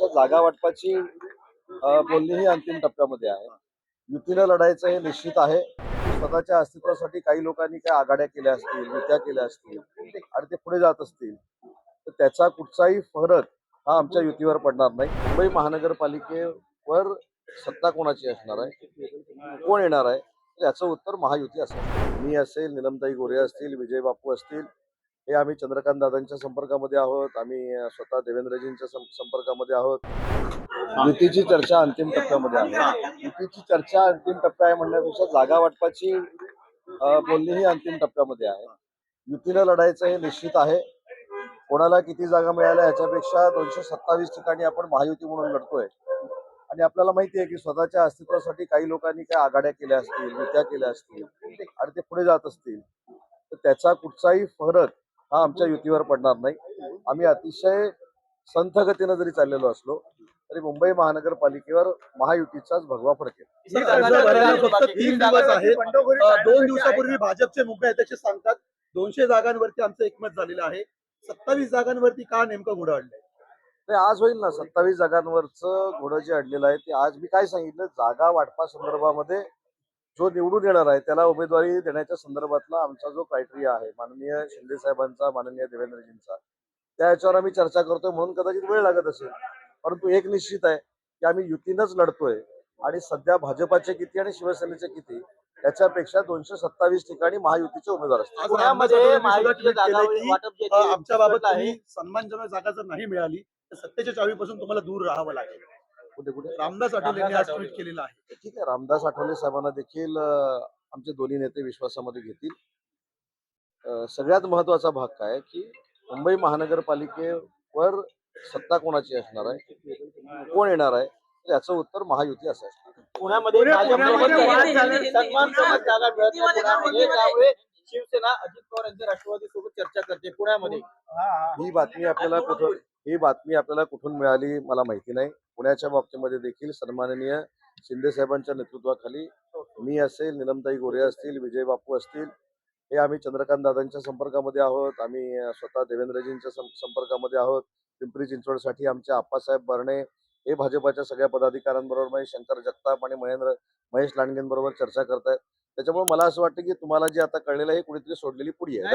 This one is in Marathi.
म्हणण्यापेक्षा जागा वाटपाची बोलणी ही अंतिम टप्प्यामध्ये आहे. युतीनं लढायचं हे निश्चित आहे. स्वतःच्या अस्तित्वासाठी काही लोकांनी काय आघाड्या केल्या असतील, युत्या केल्या असतील आणि ते पुढे जात असतील, तर त्याचा कुठचाही फरक हा आमच्या युतीवर पडणार नाही. मुंबई महानगरपालिकेवर सत्ता कोणाची असणार आहे, कोण येणार आहे, याचं उत्तर महायुती असेल. मी असेल, नीलमताई गोरे असतील, विजय बापू असतील, हे आम्ही चंद्रकांत दादांच्या संपर्कामध्ये आहोत. आम्ही स्वतः देवेंद्रजींच्या संपर्कामध्ये आहोत. युतीची चर्चा अंतिम टप्प्यामध्ये आहे. युतीची चर्चा अंतिम टप्प्या आहे म्हणण्यापेक्षा जागा वाटपाची बोलणी ही अंतिम टप्प्यामध्ये आहे. युतीनं लढायचं हे निश्चित आहे. कोणाला किती जागा मिळाल्या ह्याच्यापेक्षा 227 ठिकाणी आपण महायुती म्हणून लढतोय आणि आपल्याला माहिती आहे की स्वतःच्या अस्तित्वासाठी काही लोकांनी काय आघाड्या केल्या असतील, युत्या केल्या असतील आणि ते पुढे जात असतील, तर त्याचा कुठचाही फरक हा आमच्या युतीवर पडणार नाही. आम्ही अतिशय संथ गतीनं जरी चाललेलो असलो तरी मुंबई महानगरपालिकेवर महायुतीचाच भगवा फरक आहे. फक्त 3 दिवस आहेत. 2 दिवसापूर्वी भाजपचे मुख्य अध्यक्ष सांगतात 200 जागांवरती आमचं एकमत झालेलं आहे. 27 जागांवरती का नेमकं घोडं अडलंय? नाही, आज होईल ना 27 जागांवरचं घोडं जे अडलेलं आहे ते आज मी काय सांगितलं, जागा वाटपा संदर्भामध्ये जो निवडून येणार आहे त्याला उमेदवारी देण्याच्या संदर्भातला आमचा जो क्रायटेरिया आहे माननीय शिंदे साहेबांचा, माननीय देवेंद्रजींचा, त्या याच्यावर आम्ही चर्चा करतोय म्हणून कदाचित वेळ लागत असेल. परंतु एक निश्चित आहे की आम्ही युतीनंच लढतोय आणि सध्या भाजपाचे किती आणि शिवसेनेचे किती त्याच्यापेक्षा 227 ठिकाणी महायुतीचे उमेदवार असतात. आज पुण्यामध्ये महायुतीचे जागा वाटप जे आहे, आमच्या बाबत तुम्ही सन्मानजनक जागा जर नाही मिळाली तर सत्तेच्या चावीपासून तुम्हाला दूर राहावं लागेल. कुठे कुठे रामदास आठवले यांनी आज ट्विट केलेलं आहे. ठीक आहे, रामदास आठवले साहेबांना देखील आमचे दोन्ही नेते विश्वासामध्ये घेतील. सगळ्यात महत्वाचा भाग काय की मुंबई महानगरपालिकेवर सत्ता कोणाची असणार आहे, कोण येणार आहे, याचं उत्तर महायुती असं असणार. पुण्यामध्ये सन्मानजनक जागा मिळत नाही पुण्यामध्ये, त्यामुळे शिवसेना अजित पवार यांच्या राष्ट्रवादीसोबत चर्चा करते पुण्यामध्ये. ही बातमी आपल्याला कुठून मिळाली मला माहिती नाही. पुण्याच्या बाबतीमध्ये देखील सन्माननीय शिंदे साहेबांच्या नेतृत्वाखाली मी असेल, नीलमताई गोरे असतील, विजय बापू असतील, हे आम्ही चंद्रकांत दादांच्या संपर्कामध्ये आहोत. आम्ही स्वतः देवेंद्रजींच्या संपर्कामध्ये आहोत. पिंपरी चिंचवडसाठी आमचे आप्पासाहेब बर्णे हे भाजपाच्या सगळ्या पदाधिकाऱ्यांबरोबर शंकर जगताप आणि महेश लांडगेंबरोबर चर्चा करतायत. त्याच्यामुळे मला असं वाटतं की तुम्हाला जे आता कळलेलं आहे कुणीतरी सोडलेली पुडी आहे.